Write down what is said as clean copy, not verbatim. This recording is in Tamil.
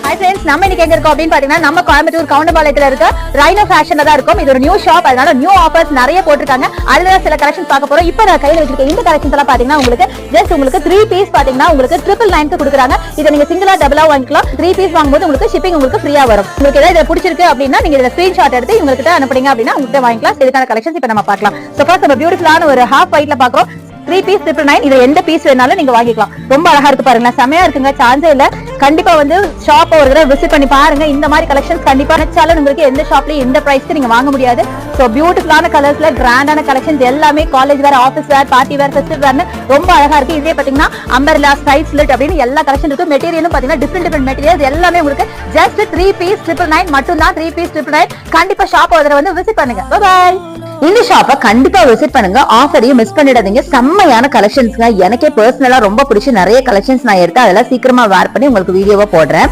Hi friends, நம்ம இன்னைக்கு எங்க இருக்கோம் அப்படினு பாத்தீங்கன்னா நம்ம கோயம்புத்தூர் கவுண்டபாளையத்துல இருக்க ரைனோ ஃபேஷன்ல தான் இருக்கோம். இது ஒரு நியூ ஷாப், அதனால நியூ ஆஃபர்ஸ் நிறைய போட்டுருக்காங்க. அதுல சில கலெக்ஷன்ஸ் பார்க்க போறோம். இப்போ நான் கையில வச்சிருக்க இந்த கலெக்ஷன்ஸ் எல்லாம் பாத்தீங்கன்னா உங்களுக்கு 3 பீஸ் பாத்தீங்கன்னா உங்களுக்கு 999 க்கு கொடுக்குறாங்க. இத நீங்க சிங்கிளா டபுளா வாங்கிக்கலாம். 3 பீஸ் வாங்கும்போது உங்களுக்கு ஷிப்பிங் உங்களுக்கு ஃப்ரீயா வரும். உங்களுக்கு ஏதாவது இது பிடிச்சிருக்கு அப்படின்னா நீங்க இத ஸ்கிரீன்ஷாட் எடுத்து இவங்க கிட்ட அனுப்புறீங்க அப்படின்னா உங்ககிட்ட வாங்கிக்கலாம். இதுக்கான கலெக்ஷன்ஸ் இப்போ நம்ம பார்க்கலாம். சோ ஃபர்ஸ்ட் நம்ம பியூட்டிஃபுல்லான ஒரு ஹாஃப் ஒயிட்ல பாக்குறோம். 3 பீஸ் 999. இதுல எந்த பீஸ் வேணாலும் நீங்க வாங்கிக்கலாம். ரொம்ப அழகா இருக்கு பாருங்க, செமையா இருக்குங்க, சான்ஸே இல்ல. கண்டிப்பா வந்து ஷாப் ஒரு தடவை விசிட் பண்ணி பாருங்க. இந்த மாதிரி கலெக்ஷன்ஸ் கண்டிப்பா நினைச்சாலும் உங்களுக்கு எந்த ஷாப்லயும் எந்த பிரைஸ்க்கு நீங்க வாங்க முடியாது. சோ பியூட்டிஃபுல்லான கலர்ஸ்ல கிராண்டான கலெக்ஷன்ஸ் எல்லாமே college wear, office wear, party wear, festival வேர்னு ரொம்ப அழகா இருக்கு. இதே பாத்தீங்கன்னா அம்பர்லா, ஸ்டைல் ஸ்லிட் அப்படின்னு எல்லா கலெக்ஷன் இருக்கு. மெட்டீரியலும் பாத்தீங்கன்னா டிஃபரெண்ட் மெட்டீரியல்ஸ் எல்லாமே உங்களுக்கு ஜஸ்ட் 3 பீஸ் 999 மட்டும் தான். 3 பீஸ் 999. கண்டிப்பா ஷாப் ஒரு தடவை வந்து விசிட் பண்ணுங்க. Bye bye. இந்த ஷாப்பை கண்டிப்பா விசிட் பண்ணுங்க. ஆஃபரையும் மிஸ் பண்ணிடாதீங்க. செம்மையான கலெக்ஷன்ஸ்ங்க. எனக்கே பர்சனலா ரொம்ப பிடிச்ச நிறைய கலெக்ஷன்ஸ் நான் எடுத்து அதெல்லாம் சீக்கிரமா வேர் பண்ணி உங்களுக்கு வீடியோவா போடுறேன்.